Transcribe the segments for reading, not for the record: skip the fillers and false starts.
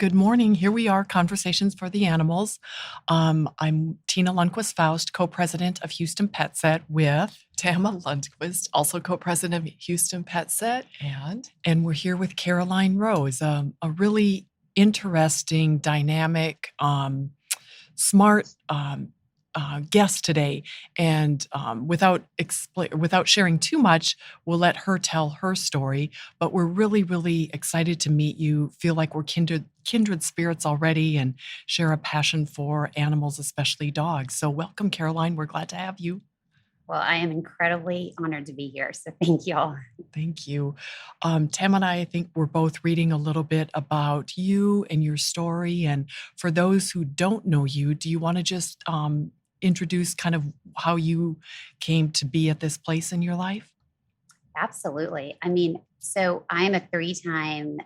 good morning. Here we are, Conversations for the Animals. I'm Tina Lundquist-Faust, co-president of Houston Pet Set with Tama Lundquist, also co-president of Houston Pet Set. And we're here with Caroline Rose, a really interesting, dynamic, smart guest today. And without sharing too much, we'll let her tell her story. But we're really, really excited to meet you. Feel like we're kindred spirits already and share a passion for animals, especially dogs. So welcome, Caroline. We're glad to have you. Well, I am incredibly honored to be here. So thank y'all. Thank you. Tam and I think we're both reading a little bit about you and your story. And for those who don't know you, do you want to just introduce kind of how you came to be at this place in your life? Absolutely. I mean, so I'm a three-time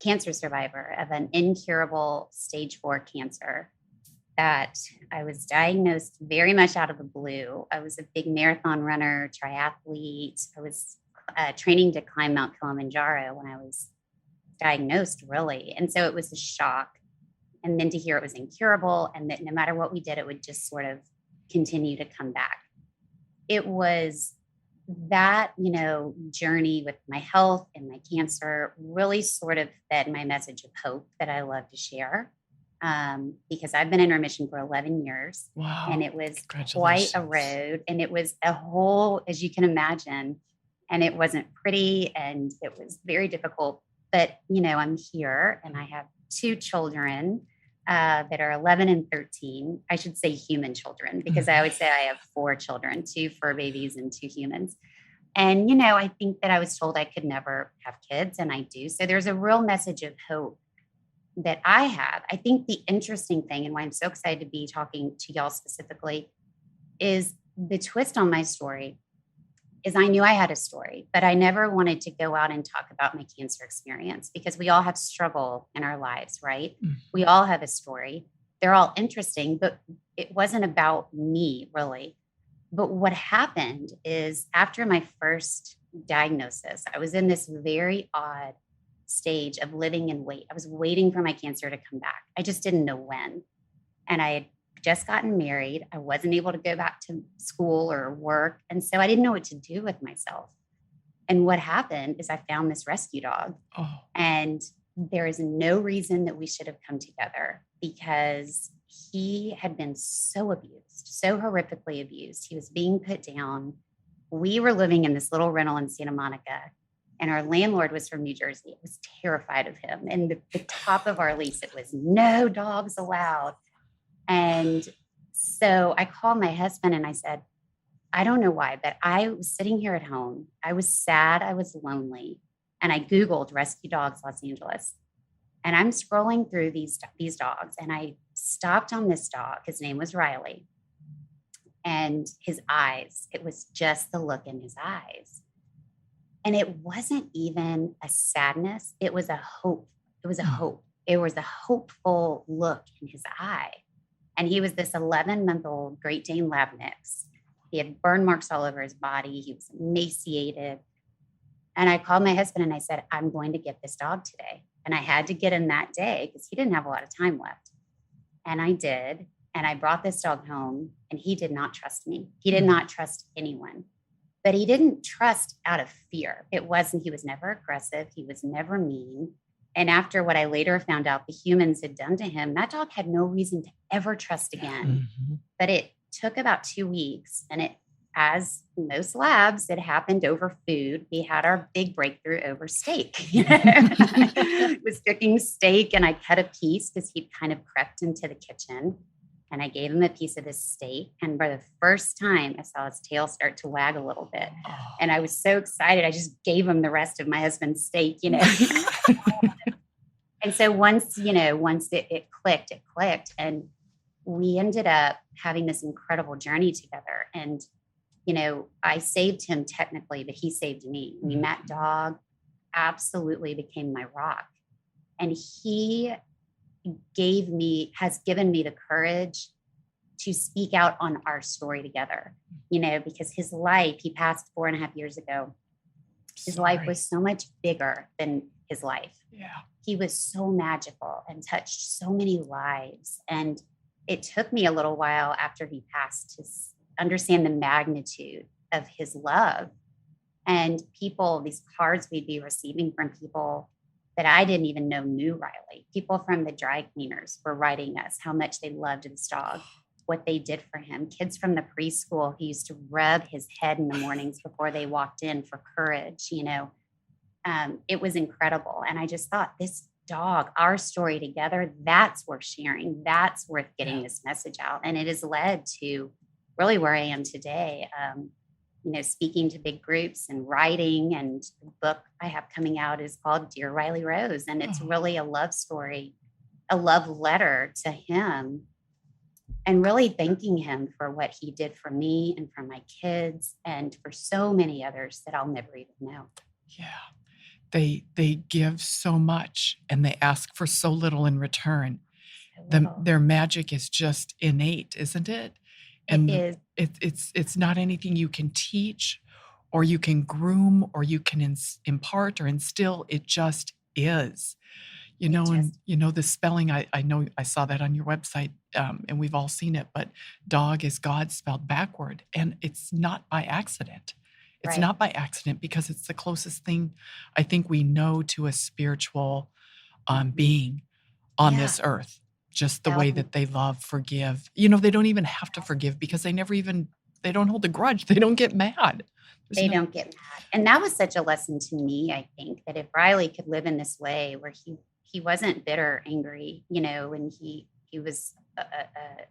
cancer survivor of an incurable stage 4 cancer that I was diagnosed very much out of the blue. I was a big marathon runner, triathlete. I was training to climb Mount Kilimanjaro when I was diagnosed, really. And so it was a shock. And then to hear it was incurable and that no matter what we did, it would just sort of continue to come back. It was that, journey with my health and my cancer really sort of fed my message of hope that I love to share. Because I've been in remission for 11 years. Wow. And it was quite a road. And it was a whole, as you can imagine, and it wasn't pretty and it was very difficult. But, I'm here and I have two children that are 11 and 13. I should say human children, because I always say I have 4 children, 2 fur babies and 2 humans. And, I think that I was told I could never have kids, and I do. So there's a real message of hope that I have. I think the interesting thing, and why I'm so excited to be talking to y'all specifically, is the twist on my story is I knew I had a story, but I never wanted to go out and talk about my cancer experience because we all have struggle in our lives, right? Mm. We all have a story. They're all interesting, but it wasn't about me really. But what happened is after my first diagnosis, I was in this very odd stage of living in wait. I was waiting for my cancer to come back. I just didn't know when. And I had just gotten married. I wasn't able to go back to school or work. And so I didn't know what to do with myself. And what happened is I found this rescue dog. Oh. And there is no reason that we should have come together because he had been so abused, so horrifically abused. He was being put down. We were living in this little rental in Santa Monica. And our landlord was from New Jersey. I was terrified of him. And the top of our lease, it was no dogs allowed. And so I called my husband and I said, I don't know why, but I was sitting here at home. I was sad. I was lonely. And I Googled rescue dogs, Los Angeles. And I'm scrolling through these dogs. And I stopped on this dog. His name was Riley. And his eyes, it was just the look in his eyes. And it wasn't even a sadness. It was a hope. It was a hope. It was a hopeful look in his eye. And he was this 11-month-old Great Dane Lab mix. He had burn marks all over his body. He was emaciated. And I called my husband and I said, I'm going to get this dog today. And I had to get him that day because he didn't have a lot of time left. And I did. And I brought this dog home and he did not trust me. He did not trust anyone. But he didn't trust out of fear. He was never aggressive. He was never mean. And after what I later found out the humans had done to him, that dog had no reason to ever trust again. Mm-hmm. But it took about 2 weeks. And it, as most labs, it happened over food. We had our big breakthrough over steak. I was cooking steak and I cut a piece because he kind of crept into the kitchen. And I gave him a piece of his steak. And for the first time, I saw his tail start to wag a little bit. Oh. And I was so excited. I just gave him the rest of my husband's steak, And so once it clicked. And we ended up having this incredible journey together. And, I saved him technically, but he saved me. I mean, that dog absolutely became my rock. And he has given me the courage to speak out on our story together, because his life, he passed 4.5 years ago. His life was so much bigger than his life. Yeah. he was so magical and touched so many lives. And it took me a little while after he passed to understand the magnitude of his love. And people, these cards we'd be receiving from people that I didn't even know knew Riley. People from the dry cleaners were writing us how much they loved this dog, what they did for him. Kids from the preschool who used to rub his head in the mornings before they walked in for courage, it was incredible. And I just thought, this dog, our story together, that's worth sharing. That's worth getting this message out. And it has led to really where I am today. Speaking to big groups and writing, and the book I have coming out is called Dear Riley Rose. And it's really a love story, a love letter to him, and really thanking him for what he did for me and for my kids and for so many others that I'll never even know. Yeah. They give so much and they ask for so little in return. Their magic is just innate, isn't it? And It is. it's not anything you can teach or you can groom or you can impart or instill. It just is. And the spelling, I know I saw that on your website, and we've all seen it, but dog is God spelled backward, and it's not by accident. It's Right. not by accident because it's the closest thing I think we know to a spiritual being on Yeah. this earth. Just the way that they love, forgive. They don't even have to forgive because they don't hold a grudge. They don't get mad. They don't get mad. And that was such a lesson to me, I think, that if Riley could live in this way where he wasn't bitter, angry, and he was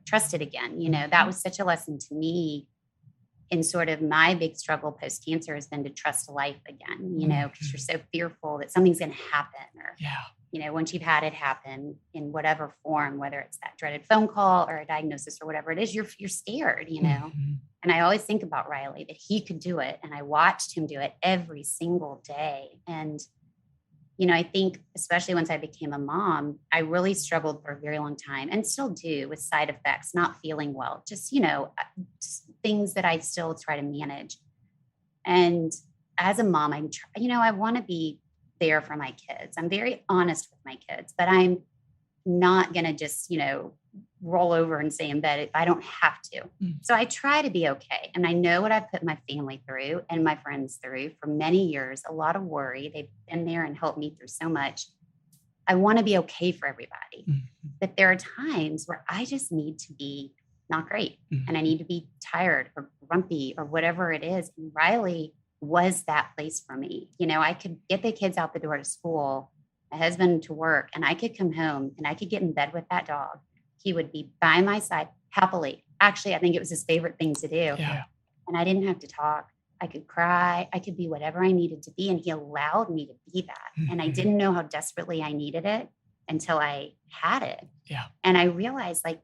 trusted again, that was such a lesson to me. In sort of my big struggle post cancer has been to trust life again, because you're so fearful that something's going to happen, or once you've had it happen in whatever form, whether it's that dreaded phone call or a diagnosis or whatever it is, you're scared, And I always think about Riley, that he could do it. And I watched him do it every single day. And, I think especially once I became a mom, I really struggled for a very long time and still do with side effects, not feeling well, just things that I still try to manage. And as a mom, I want to be there for my kids. I'm very honest with my kids, but I'm not going to just, roll over and stay in bed if I don't have to. So I try to be okay. And I know what I've put my family through and my friends through for many years, a lot of worry. They've been there and helped me through so much. I want to be okay for everybody. But there are times where I just need to be not great. And I need to be tired or grumpy or whatever it is. And Riley was that place for me. I could get the kids out the door to school, my husband to work, and I could come home and I could get in bed with that dog. He would be by my side happily. Actually, I think it was his favorite thing to do. Yeah. And I didn't have to talk. I could cry. I could be whatever I needed to be. And he allowed me to be that. And I didn't know how desperately I needed it until I had it. Yeah. And I realized, I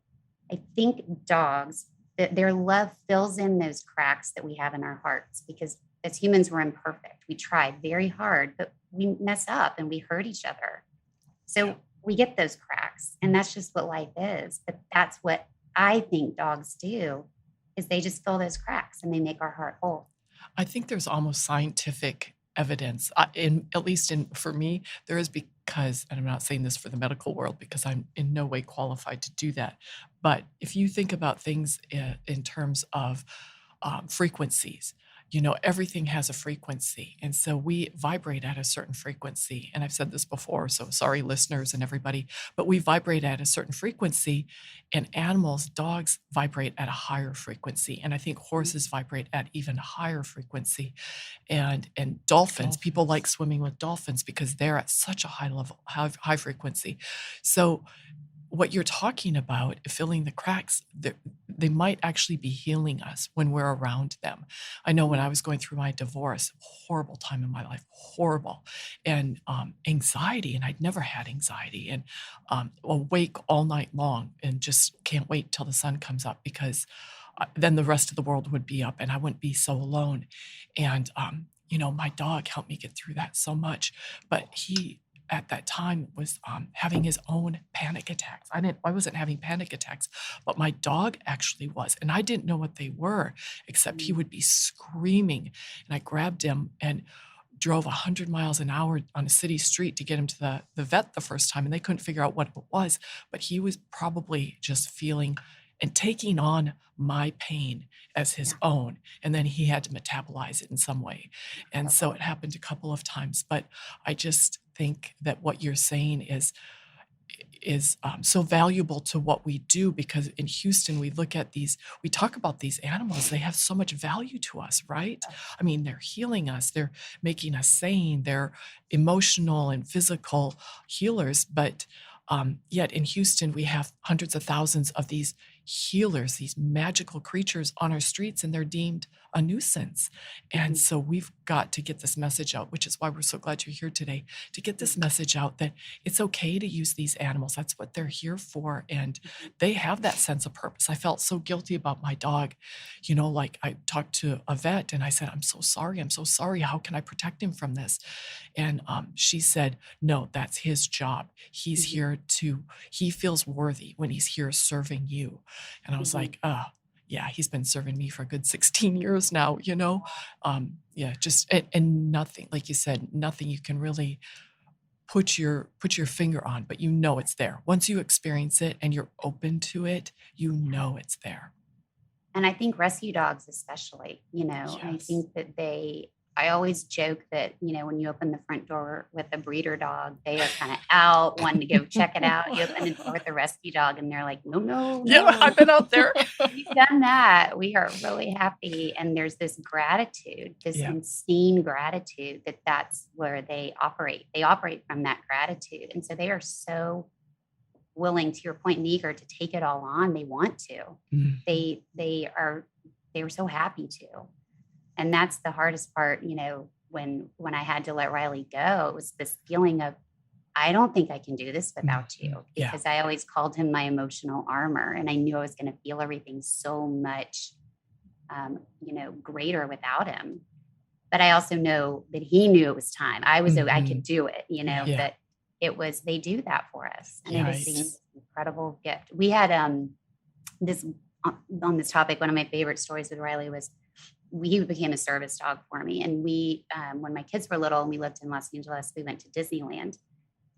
think dogs, that their love fills in those cracks that we have in our hearts, because as humans, we're imperfect. We try very hard, but we mess up and we hurt each other. So we get those cracks, and that's just what life is. But that's what I think dogs do, is they just fill those cracks and they make our heart whole. I think there's almost scientific evidence, at least for me, there is, because, and I'm not saying this for the medical world because I'm in no way qualified to do that. But if you think about things in terms of frequencies, everything has a frequency. And so we vibrate at a certain frequency. And I've said this before, so sorry, listeners and everybody, but we vibrate at a certain frequency, and animals, dogs vibrate at a higher frequency. And I think horses vibrate at even higher frequency. And dolphins, people like swimming with dolphins because they're at such a high level, high frequency. So what you're talking about, filling the cracks, they might actually be healing us when we're around them. I know when I was going through my divorce, horrible time in my life, horrible, and anxiety, and I'd never had anxiety, and awake all night long and just can't wait till the sun comes up, because then the rest of the world would be up and I wouldn't be so alone. And my dog helped me get through that so much, but he at that time was having his own panic attacks. I wasn't having panic attacks, but my dog actually was. And I didn't know what they were, except he would be screaming. And I grabbed him and drove 100 miles an hour on a city street to get him to the vet the first time, and they couldn't figure out what it was, but he was probably just feeling and taking on my pain as his Yeah. own, and then he had to metabolize it in some way. And so Incredible. it happened a couple of times, but I just think that what you're saying is so valuable to what we do, because in Houston we talk about these animals. They have so much value to us, right? I mean, they're healing us, they're making us sane, they're emotional and physical healers. But yet in Houston, we have hundreds of thousands of these healers, these magical creatures on our streets, and they're deemed a nuisance. And Mhm. so we've got to get this message out, which is why we're so glad you're here today, to get this message out that it's okay to use these animals. That's what they're here for. And they have that sense of purpose. I felt so guilty about my dog. Like I talked to a vet and I said, I'm so sorry. I'm so sorry. How can I protect him from this? And she said, no, that's his job. He's Mhm. here he feels worthy when he's here serving you. And I was Mhm. like, oh, yeah, he's been serving me for a good 16 years now. Yeah, just, and nothing, like you said, nothing you can really put your finger on, but it's there. Once you experience it and you're open to it, it's there. And I think rescue dogs, especially, I Yes. think that I always joke that, when you open the front door with a breeder dog, they are kind of out wanting to go check it out. You open the door with a rescue dog and they're like, no, no, Yeah, no. I've been out there. We've done that. We are really happy. And there's this gratitude, this Yeah. insane gratitude that's where they operate. They operate from that gratitude. And so they are so willing, to your point, and eager to take it all on. They want to. Mm. They were so happy to. And that's the hardest part, when I had to let Riley go. It was this feeling of, I don't think I can do this without Mhm. you, Yeah. because I always called him my emotional armor. And I knew I was going to feel everything so much, greater without him. But I also know that he knew it was time. I Mhm. could do it, Yeah. but they do that for us. And it is Right. the incredible gift. We had, this on this topic, one of my favorite stories with Riley was he became a service dog for me. And when my kids were little and we lived in Los Angeles, we went to Disneyland.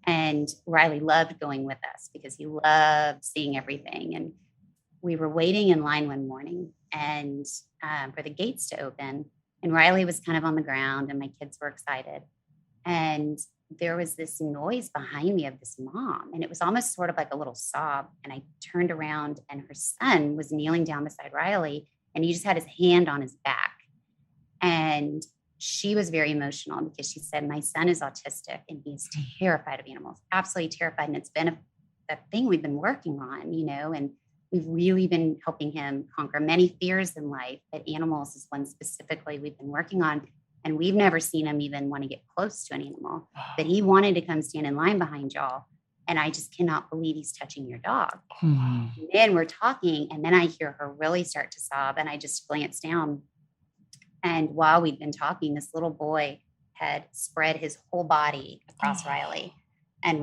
And Riley loved going with us because he loved seeing everything. And we were waiting in line one morning and for the gates to open. And Riley was kind of on the ground and my kids were excited. And there was this noise behind me of this mom. And it was almost sort of like a little sob. And I turned around and her son was kneeling down beside Riley and he just had his hand on his back. And she was very emotional because she said, my son is autistic and he's terrified of animals, absolutely terrified. And it's been a thing we've been working on, and we've really been helping him conquer many fears in life, but animals is one specifically we've been working on. And we've never seen him even want to get close to an animal, but he wanted to come stand in line behind y'all. And I just cannot believe he's touching your dog. Hmm. And then we're talking, and then I hear her really start to sob. And I just glance down. And while we'd been talking, this little boy had spread his whole body across Oh. Riley and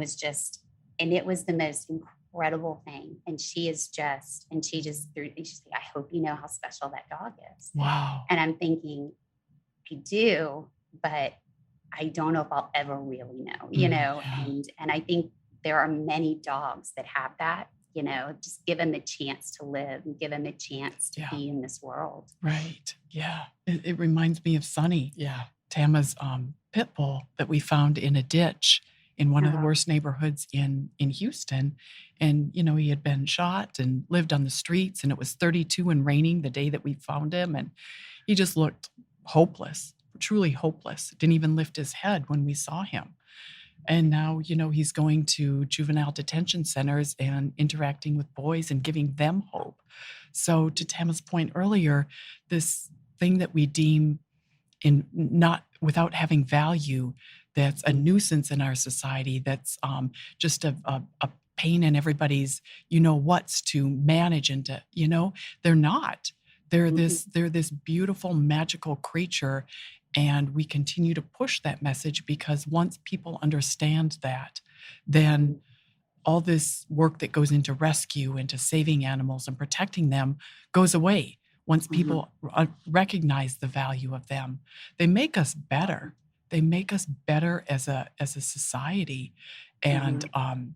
and it was the most incredible thing. And she just she's like, I hope you know how special that dog is. Wow. And I'm thinking, I do, but I don't know if I'll ever really know, Yeah. and I think there are many dogs that have that, just give them the chance to live and give them the chance to Yeah. be in this world. Right. Yeah. It reminds me of Sunny. Yeah. Tama's pit bull that we found in a ditch in one of the Oh, worst neighborhoods in Houston. And, he had been shot and lived on the streets, and it was 32 and raining the day that we found him. And he just looked hopeless, truly hopeless. Didn't even lift his head when we saw him. And now, he's going to juvenile detention centers and interacting with boys and giving them hope. So, to Tama's point earlier, this thing that we deem in not without having value, that's a nuisance in our society, that's just a pain in everybody's, what's to manage and to, they're not. mhm, They're this beautiful, magical creature. And we continue to push that message because once people understand that, then all this work that goes into rescue, into saving animals and protecting them goes away. Once mhm. people recognize the value of them, they make us better. they make us better as a society, and Mhm.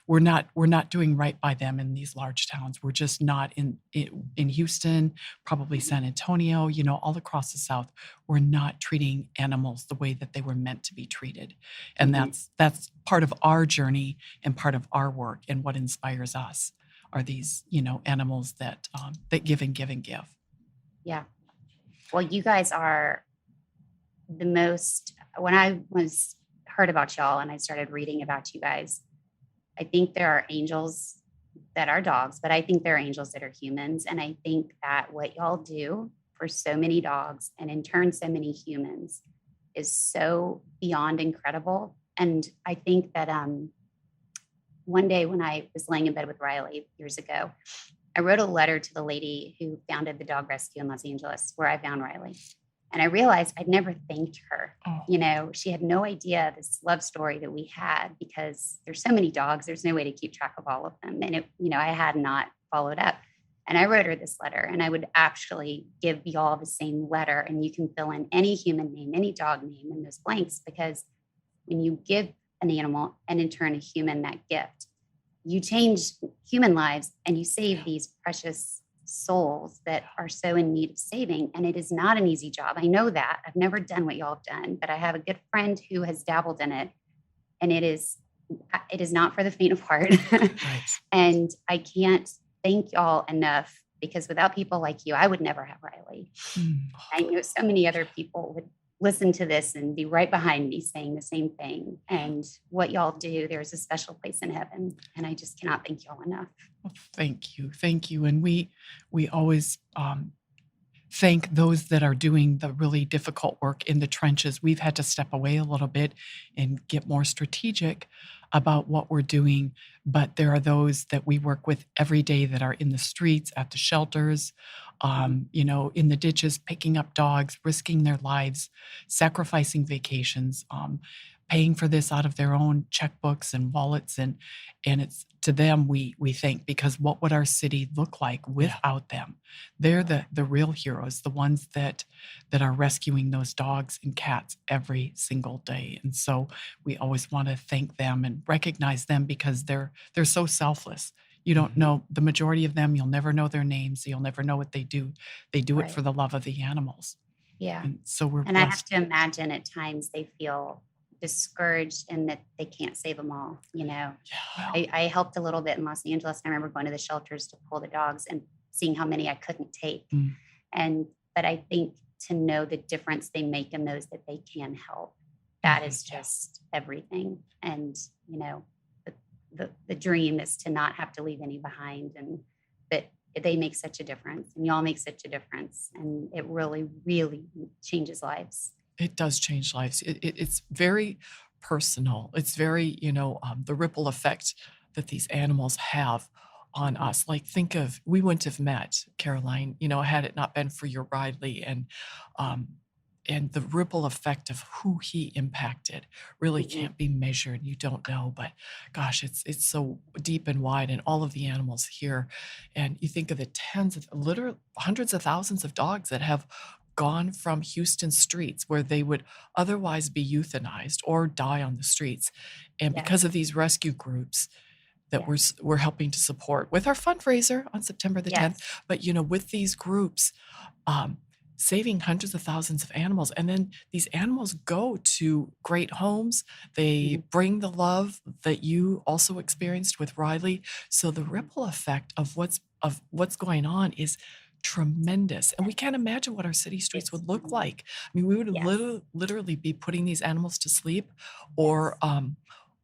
we're not doing right by them in these large towns. We're just not in Houston, probably San Antonio, all across the South. We're not treating animals the way that they were meant to be treated, and Mhm. that's part of our journey and part of our work, and what inspires us are these animals that give and give and give. Yeah. Well, you guys are the most when I was heard about y'all and I started reading about you guys, I think there are angels that are dogs, but I think there are angels that are humans. And I think that what y'all do for so many dogs and in turn so many humans is so beyond incredible. And I think that one day when I was laying in bed with Riley years ago, I wrote a letter to the lady who founded the dog rescue in Los Angeles, where I found Riley. And I realized I'd never thanked her. Oh, She had no idea this love story that we had because there's so many dogs. There's no way to keep track of all of them. And I had not followed up. And I wrote her this letter, and I would actually give y'all the same letter. And you can fill in any human name, any dog name in those blanks, because when you give an animal and in turn a human that gift, you change human lives and you save yeah. these precious souls that are so in need of saving. And it is not an easy job. I know that. I've never done what y'all have done, but I have a good friend who has dabbled in it. And it is not for the faint of heart. Right. And I can't thank y'all enough, because without people like you, I would never have Riley. Mm. I know so many other people would listen to this and be right behind me saying the same thing. And what y'all do, there's a special place in heaven. And I just cannot thank y'all enough. Well, thank you, and we always thank those that are doing the really difficult work in the trenches. We've had to step away a little bit and get more strategic about what we're doing, but there are those that we work with every day that are in the streets, at the shelters, Mhm. in the ditches, picking up dogs, risking their lives, sacrificing vacations, paying for this out of their own checkbooks and wallets, and it's to them we thank, because what would our city look like without them? They're the real heroes, the ones that are rescuing those dogs and cats every single day. And so we always want to thank them and recognize them, because they're so selfless. You don't know the majority of them, you'll never know their names, you'll never know what they do. They do it Right. for the love of the animals. Yeah. And so we're And I have blessed. to imagine at times they feel discouraged and that they can't save them all. Yeah. I helped a little bit in Los Angeles. I remember going to the shelters to pull the dogs and seeing how many I couldn't take. Mm, But I think to know the difference they make in those that they can help, that is yeah. just everything. And, the, the dream is to not have to leave any behind, and that they make such a difference and y'all make such a difference. And it really, really changes lives. It does change lives. It's very personal. It's very, the ripple effect that these animals have on Mhm. us. Like, think of, we wouldn't have met, Caroline, had it not been for your Riley, um, and the ripple effect of who he impacted really Mhm. can't be measured. You don't know, but gosh, it's so deep and wide, and all of the animals here. And you think of the tens of, literally hundreds of thousands of dogs that have gone from Houston streets, where they would otherwise be euthanized or die on the streets. And because of Yes. these rescue groups that we're Yes. we're helping to support with our fundraiser on September the 10th, Yes. but with these groups, um, saving hundreds of thousands of animals, and then these animals go to great homes. They Mhm. bring the love that you also experienced with Riley. So the Mhm. ripple effect of what's going on is tremendous, and we can't imagine what our city streets It's would look like. I mean, we would yes. literally be putting these animals to sleep, or Yes.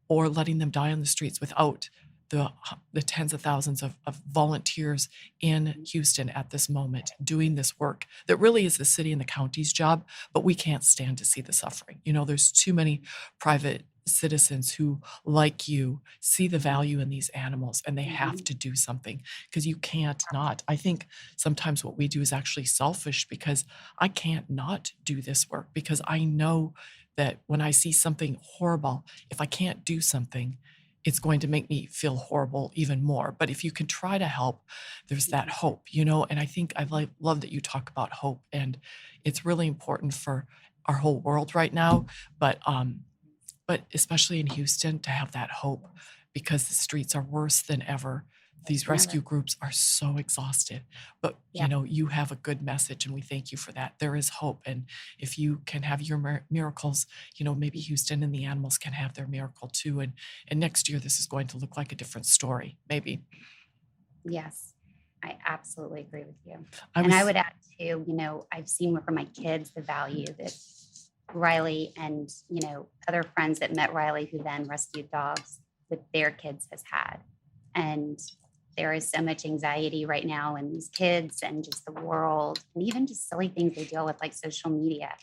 letting them die on the streets without the tens of thousands of volunteers in Mhm. Houston at this moment doing this work that really is the city and the county's job, but we can't stand to see the suffering. There's too many private citizens who, like you, see the Mhm. value in these animals, and they have Mhm. to do something, because you can't not. I think sometimes what we do is actually selfish, because I can't not do this work, because I know that when I see something horrible, if I can't do something, it's going to make me feel horrible even more. But if you can try to help, there's that Mhm. hope, and I think I love that you talk about hope, and it's really important for our whole world right now, but especially in Houston, to have that hope, because the streets are worse than ever. These rescue groups are so exhausted, but Yeah. you have a good message, and we thank you for that. There is hope, and if you can have your miracles, maybe Houston and the animals can have their miracle too. And next year, this is going to look like a different story, maybe. Yes, I absolutely agree with you. I And I was, would add too, I've seen for my kids the value that Riley and, other friends that met Riley who then rescued dogs with their kids has had. And there is so much anxiety right now in these kids and just the world, and even just silly things they deal with like social media.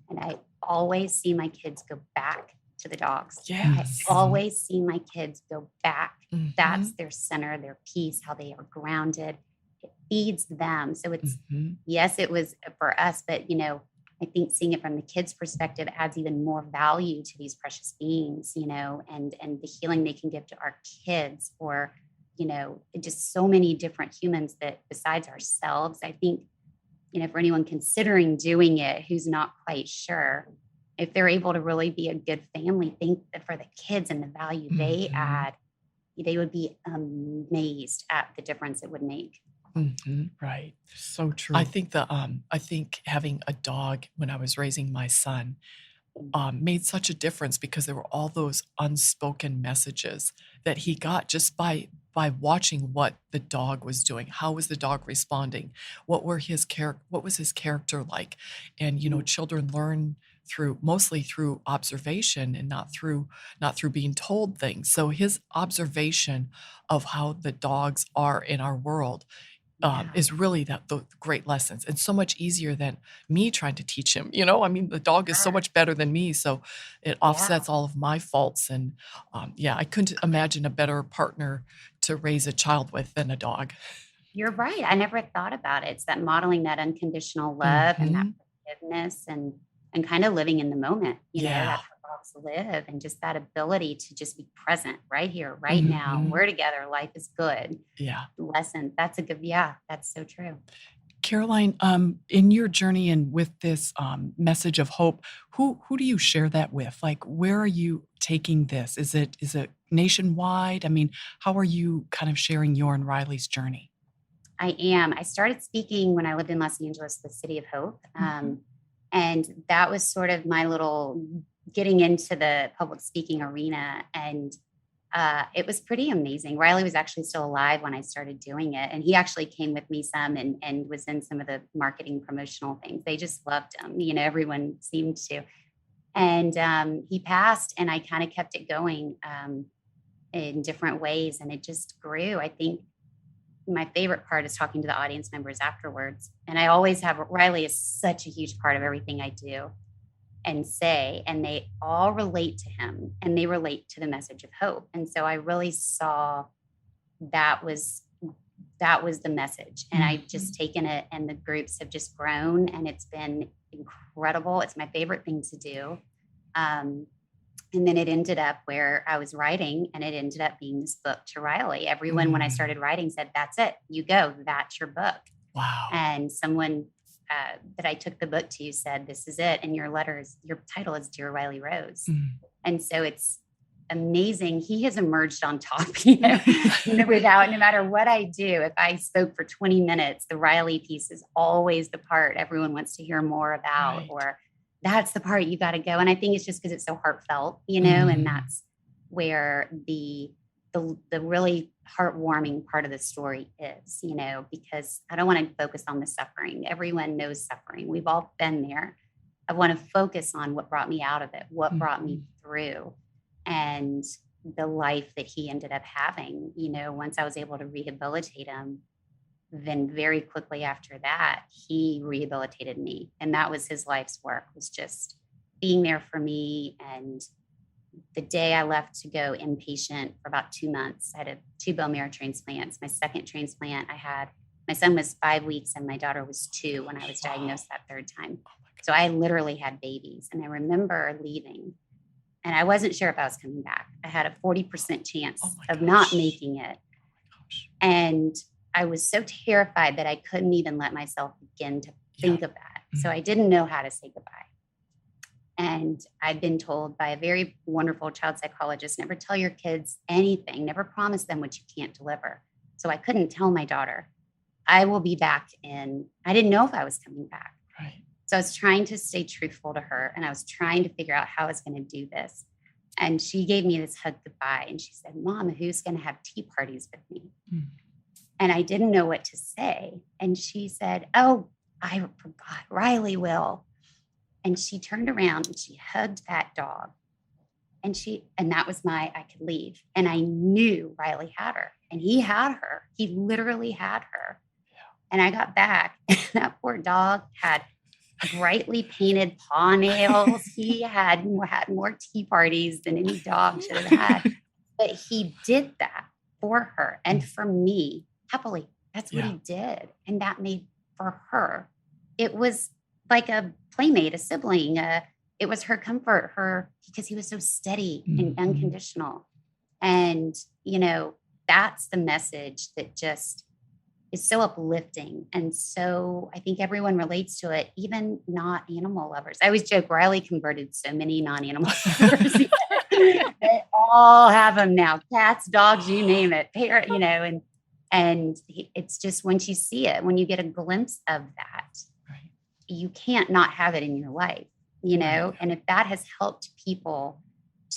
And I always see my kids go back to the dogs. yes. I always see my kids go back. Mhm. That's their center, their peace, how they are grounded. It feeds them. So it's, Mhm. yes, it was for us, but I think seeing it from the kids' perspective adds even more value to these precious beings, and the healing they can give to our kids, or, just so many different humans that besides ourselves. I think, for anyone considering doing it who's not quite sure, if they're able to really be a good family, think that for the kids and the value they Mhm. add, they would be amazed at the difference it would make. Mhm. Right. So true. I think having a dog when I was raising my son made such a difference, because there were all those unspoken messages that he got just by watching what the dog was doing. How was the dog responding? What was his character like? And children learn mostly through observation, and not through being told things. So his observation of how the dogs are in our world is really the great lessons, and so much easier than me trying to teach him. I mean, the dog is so Sure. much better than me, so it Yeah. offsets all of my faults. And yeah, I couldn't imagine a better partner to raise a child with than a dog. You're right. I never thought about it. It's that modeling that unconditional love and that Mhm. forgiveness and kind of living in the moment. Yeah. That's how dogs live, and just that ability to just be present right here, right now. Mhm. We're together. Life is good. Yeah. Lesson. That's a good. Yeah, that's so true. Caroline, in your journey and with this message of hope, who do you share that with? Like, where are you taking this? Is it nationwide? I mean, how are you kind of sharing your and Riley's journey? I am. I started speaking when I lived in Los Angeles, the city of hope. And that was sort of my little getting into the public speaking arena. And it was pretty amazing. Riley was actually still alive when I started doing it. And he actually came with me some and was in some of the marketing promotional things. They just loved him. Everyone seemed to. And he passed, and I kind of kept it going in different ways. And it just grew. I think my favorite part is talking to the audience members afterwards. And I always have Riley is such a huge part of everything I do and say, and they all relate to him, and they relate to the message of hope. And so I really saw that was the message. And I've just taken it, and the groups have just grown, and it's been incredible. It's my favorite thing to do. And then it ended up where I was writing, and it ended up being this book to Riley. Everyone, when I started writing, said, "That's it. You go. That's your book." Wow. And someone that I took the book to said, "This is it. And your title is Dear Riley Rose." And so it's amazing. He has emerged on top, without, no matter what I do. If I spoke for 20 minutes, the Riley piece is always the part everyone wants to hear more about, Right. or that's the part you got to go. And I think it's just because it's so heartfelt, and that's where the really heartwarming part of the story is, because I don't want to focus on the suffering. Everyone knows suffering. We've all been there. I want to focus on what brought me out of it, what brought me through, and the life that he ended up having. Once I was able to rehabilitate him, then very quickly after that, he rehabilitated me. And that was his life's work, was just being there for me. And the day I left to go inpatient for about 2 months, I had 2 bone marrow transplants. My second transplant, my son was 5 weeks and my daughter was 2 when I was diagnosed that third time. So I literally had babies. And I remember leaving, and I wasn't sure if I was coming back. I had a 40% chance of not making it. And I was so terrified that I couldn't even let myself begin to think of that. So I didn't know how to say goodbye. And I've been told by a very wonderful child psychologist, never tell your kids anything, never promise them what you can't deliver. So I couldn't tell my daughter, I will be back I didn't know if I was coming back. Right. So I was trying to stay truthful to her, and I was trying to figure out how I was going to do this. And she gave me this hug goodbye, and she said, Mom, who's going to have tea parties with me? Mm. And I didn't know what to say. And she said, oh, I forgot, Riley will. And she turned around and she hugged that dog. And that was I could leave. And I knew Riley had her, and he had her. He literally had her. Yeah. And I got back, and that poor dog had brightly painted paw nails. He had more tea parties than any dog should have had. But he did that for her and for me happily. That's what he did. And that made for her. It was like a playmate, a sibling. It was her comfort, because he was so steady and unconditional. And, that's the message that just is so uplifting. And so I think everyone relates to it, even not animal lovers. I always joke, Riley converted so many non-animal lovers. They all have them now. Cats, dogs, you name it. Parrot, and it's just once you see it, when you get a glimpse of that, right, you can't not have it in your life, right. And if that has helped people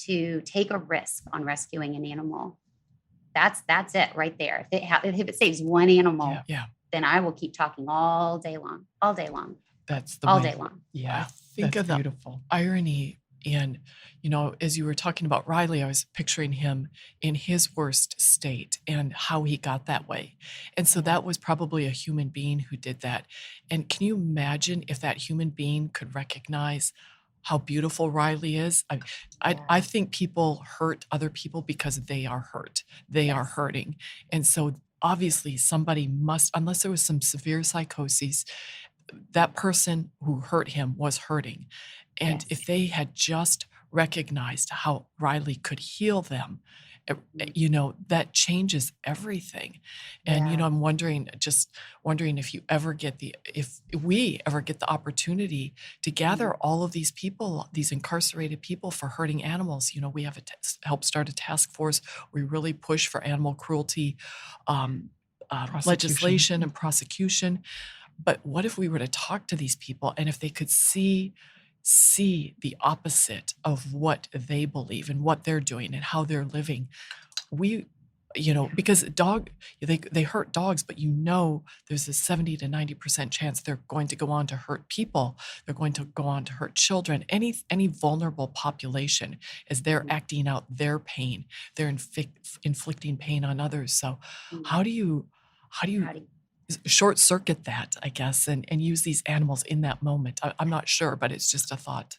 to take a risk on rescuing an animal, that's it right there. If it saves one animal, then I will keep talking all day long. That's the all way. Day long. Yeah. I think of the beautiful irony. And, as you were talking about Riley, I was picturing him in his worst state and how he got that way. And so that was probably a human being who did that. And can you imagine if that human being could recognize how beautiful Riley is? I think people hurt other people because they are hurt. They are hurting. And so obviously somebody must, unless there was some severe psychosis, that person who hurt him was hurting. And if they had just recognized how Riley could heal them, that changes everything. And, I'm wondering if we ever get the opportunity to gather all of these people, these incarcerated people for hurting animals. We have help start a task force. We really push for animal cruelty legislation and prosecution. But what if we were to talk to these people, and if they could see the opposite of what they believe and what they're doing and how they're living? Because they hurt dogs, but there's a 70 to 90% chance they're going to go on to hurt people. They're going to go on to hurt children, any vulnerable population, as they're acting out their pain. They're inflicting pain on others. So how do you short circuit that, I guess, and use these animals in that moment? I'm not sure, but it's just a thought.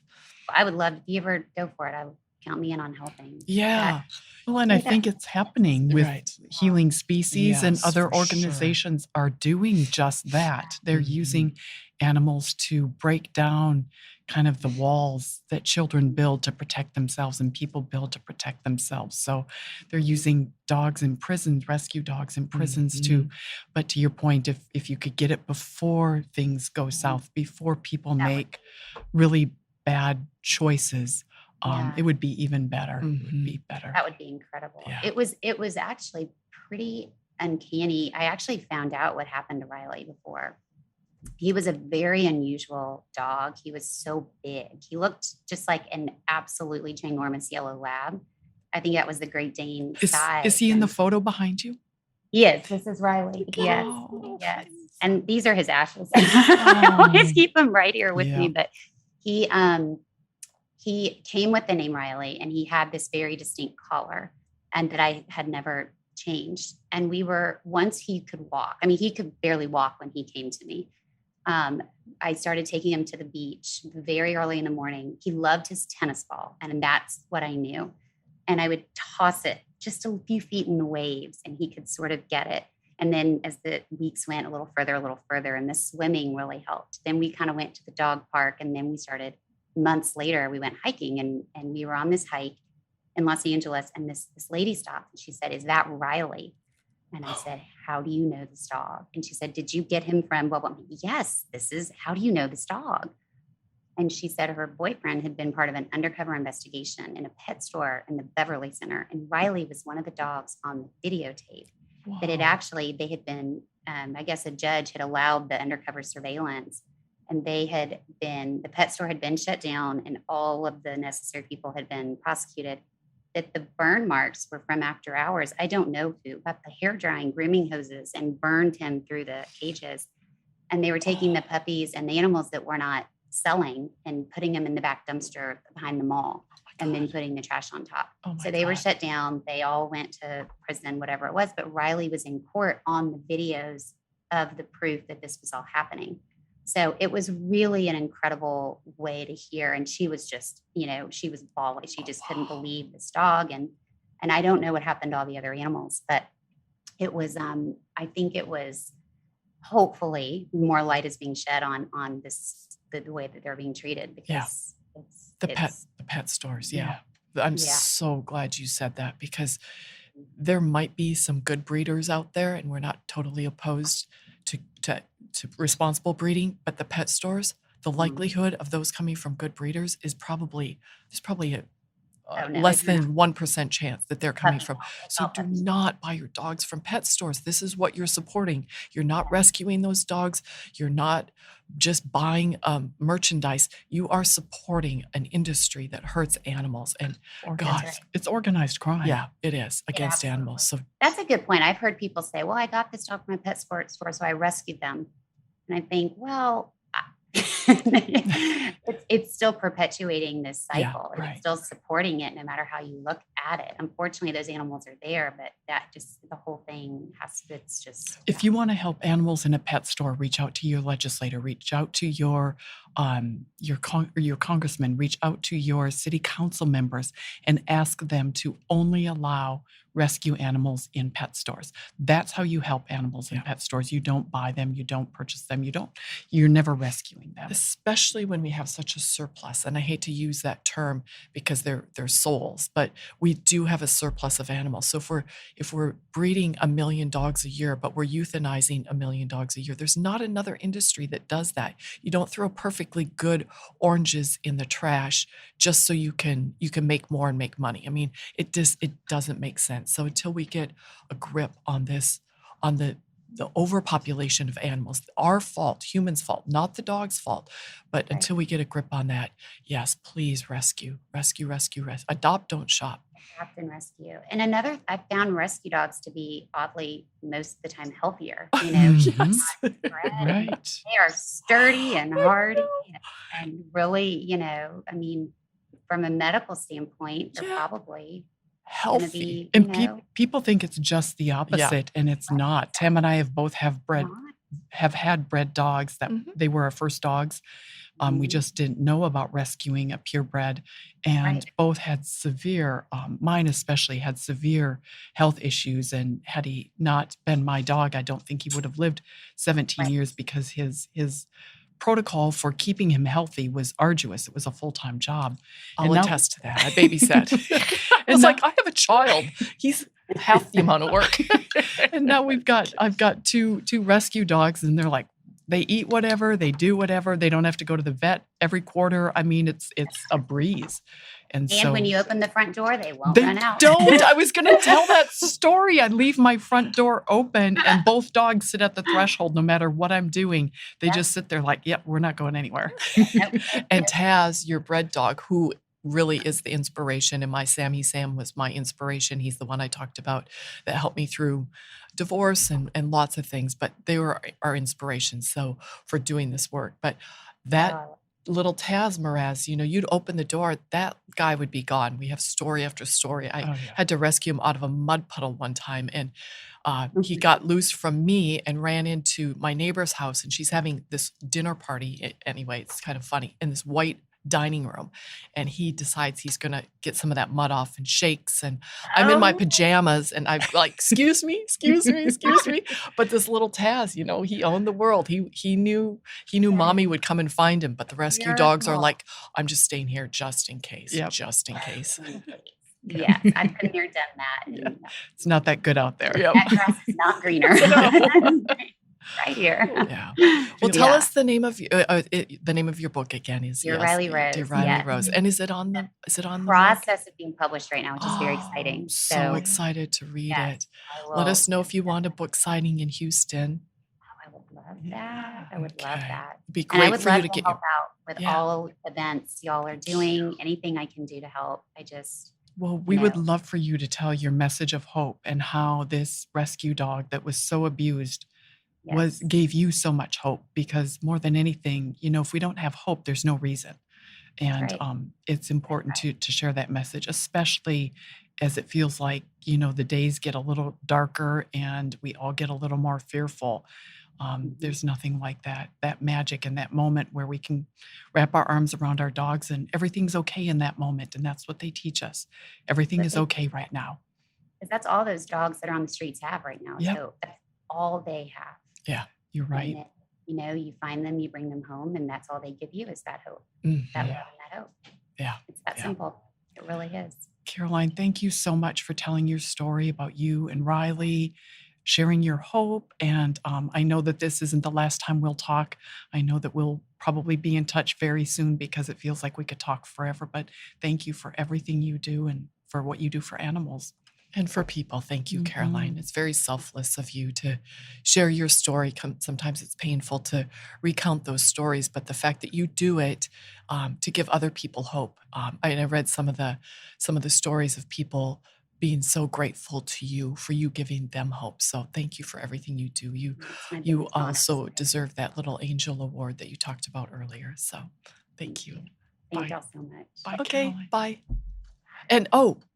I would love, if you ever go for it, I would count me in on helping. Yeah. Well, and I think it's happening with Healing Species, and other organizations are doing just that. They're using animals to break down kind of the walls that children build to protect themselves and people build to protect themselves. So they're using dogs in prisons, rescue dogs in prisons too. But to your point, if you could get it before things go south, before people make really bad choices, it would be even better. It would be better. That would be incredible. Yeah. It was actually pretty uncanny. I actually found out what happened to Riley before. He was a very unusual dog. He was so big. He looked just like an absolutely ginormous yellow lab. I think that was the Great Dane size. Is he in the photo behind you? Yes, this is Riley. Yes. And these are his ashes. I always keep him right here with me. But he came with the name Riley, and he had this very distinct collar, and that I had never changed. And once he could walk. I mean, he could barely walk when he came to me. I started taking him to the beach very early in the morning. He loved his tennis ball, and that's what I knew. And I would toss it just a few feet in the waves, and he could sort of get it. And then as the weeks went a little further, and the swimming really helped. Then we kind of went to the dog park, and then we started months later, we went hiking, and we were on this hike in Los Angeles, and this lady stopped, and she said, "Is that Riley?" And I said, "How do you know this dog?" And she said, "Did you get him from blah, blah?" Yes, how do you know this dog? And she said her boyfriend had been part of an undercover investigation in a pet store in the Beverly Center. And Riley was one of the dogs on the videotape that had actually, they had been, I guess a judge had allowed the undercover surveillance, and the pet store had been shut down and all of the necessary people had been prosecuted. That the burn marks were from after hours. I don't know who, but the hair drying grooming hoses and burned him through the cages. And they were taking the puppies and the animals that were not selling and putting them in the back dumpster behind the mall, and then putting the trash on top. So they were shut down. They all went to prison, whatever it was. But Riley was in court on the videos of the proof that this was all happening. So it was really an incredible way to hear. And she was just, she was bawling. She just couldn't believe this dog. And I don't know what happened to all the other animals, but it was, I think it was, hopefully more light is being shed on this, the way that they're being treated, because the pet stores. Yeah. I'm so glad you said that, because there might be some good breeders out there, and we're not totally opposed to responsible breeding, but the pet stores, the likelihood of those coming from good breeders is probably less than 1% chance that they're coming from. So do not buy your dogs from pet stores. This is what you're supporting. You're not rescuing those dogs. You're not just buying merchandise. You are supporting an industry that hurts animals. And God, it's organized crime. Yeah, it is, against animals. So that's a good point. I've heard people say, well, I got this dog from a pet store, so I rescued them. And I think, well, it's still perpetuating this cycle. It's still supporting it, no matter how you look at it. Unfortunately, those animals are there, but that just, the whole thing it's just. If you want to help animals in a pet store, reach out to your legislator, reach out to your congressman, reach out to your city council members, and ask them to only allow rescue animals in pet stores. That's how you help animals in pet stores. You don't buy them, you don't purchase them, you're never rescuing them. Especially when we have such a surplus, and I hate to use that term because they're souls, but we do have a surplus of animals. So if we're breeding 1 million dogs a year, but we're euthanizing 1 million dogs a year, there's not another industry that does that. You don't throw perfectly good oranges in the trash just so you can make more and make money. I mean, it doesn't make sense. So until we get a grip on this, on the overpopulation of animals, our fault, humans' fault, not the dog's fault, but until we get a grip on that, yes, please rescue. Adopt, don't shop. Adopt and rescue. And I found rescue dogs to be oddly, most of the time, healthier. Right. They are sturdy and hardy and really, I mean, from a medical standpoint, they're probably healthy. And people think it's just the opposite, and it's not. Tam and I have had bred dogs that they were our first dogs. We just didn't know about rescuing a purebred, and both had severe, mine especially had severe health issues. And had he not been my dog, I don't think he would have lived 17 years, because his protocol for keeping him healthy was arduous. It was a full-time job. I'll attest to that. I babysat. It's like, I have a child. He's half the amount of work. And now I've got two rescue dogs, and they're like, they eat whatever, they do whatever. They don't have to go to the vet every quarter. I mean, it's a breeze. And so when you open the front door, they won't run out. Don't. I was going to tell that story. I leave my front door open, and both dogs sit at the threshold no matter what I'm doing. They just sit there like, yep, we're not going anywhere. And Taz, your bred dog, who really is the inspiration, and my Sam was my inspiration. He's the one I talked about that helped me through divorce and lots of things, but they were our inspiration. So for doing this work, but that little Taz Mraz, you'd open the door, that guy would be gone. We have story after story. I had to rescue him out of a mud puddle one time, and he got loose from me and ran into my neighbor's house, and she's having this dinner party. Anyway, it's kind of funny, in this white dining room, and he decides he's gonna get some of that mud off, and shakes, and I'm in my pajamas, and I'm like, excuse me. But this little Taz, he owned the world. He knew mommy would come and find him, but the rescue dogs are like, I'm just staying here just in case. Just in case. Yes, I've been there, done that. It's not that good out there. That grass is not greener. right here. Yeah. Well, tell Yeah. us the name of the name of your book again is Dear yes, Riley Rose. Dear Riley Yes. Rose. And is it on the mug? Process of being published right now, which is very Oh, exciting. so So excited to read yes, it. I Let will. us know if you want a book signing in Houston. I would love that. I would love Okay. that. It'd be And I great would for you love to to get help your out with yeah. all events y'all are doing. Anything I can do to help. I just, Well, you we would know, love for you to tell your message of hope and how this rescue dog that was so abused yes, gave you so much hope, because more than anything, if we don't have hope, there's no reason. that's And right. it's important to share that message, especially as it feels like, the days get a little darker and we all get a little more fearful. Mhm. There's nothing like that magic in that moment where we can wrap our arms around our dogs and everything's okay in that moment. And that's what they teach us. Everything But is okay right now. because that's all those dogs that are on the streets have right now. Yep. So that's all they have. Yeah, you're And right. that, you find them, you bring them home, and that's all they give you is that hope, Mhm. that love and that hope. Yeah. It's that Yeah. simple. It really is. Caroline, thank you so much for telling your story about you and Riley, sharing your hope. And I know that this isn't the last time we'll talk. I know that we'll probably be in touch very soon because it feels like we could talk forever. But thank you for everything you do and for what you do for animals. And for people, thank you, Mhm. Caroline. It's very selfless of you to share your story. Sometimes it's painful to recount those stories, but the fact that you do it to give other people hope. I read some of the stories of people being so grateful to you for you giving them hope. So thank you for everything you do. It's my You biggest honor. also deserve that little angel award that you talked about earlier. So thank you. Thank Bye. y'all so much. Bye, Okay, Caroline. bye. And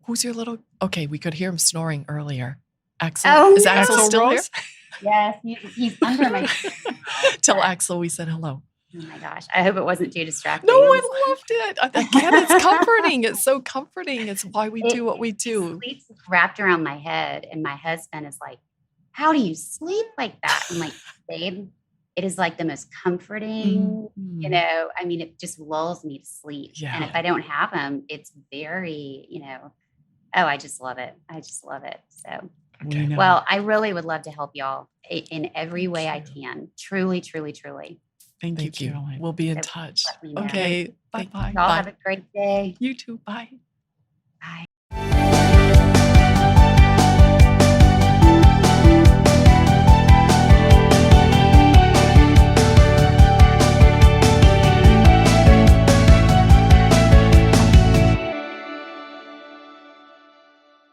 who's your little? Okay, we could hear him snoring earlier. Axel, Oh, is no. Axel Axl still Rose? Yes, he's under my chair now, Tell but- Axel we said hello. Oh my gosh. I hope it wasn't too distracting. No, I loved it. Again, it's comforting. It's so comforting. It's why we do what we He do. sleeps wrapped around my head, and my husband is like, "How do you sleep like that?" I'm like, "Babe, it is like the most comforting, Mhm. I mean, it just lulls me to sleep. And Yeah. if I don't have him, it's very, oh, I just love it. I just love it. So, We know. well, I really would love to help y'all in every way I Thank you. can. Truly, truly, truly. Thank you, Thank you. Caroline. We'll be in So touch. let me know. Okay. Bye-bye. Y'all Bye. have a great day. You too. Bye. Bye.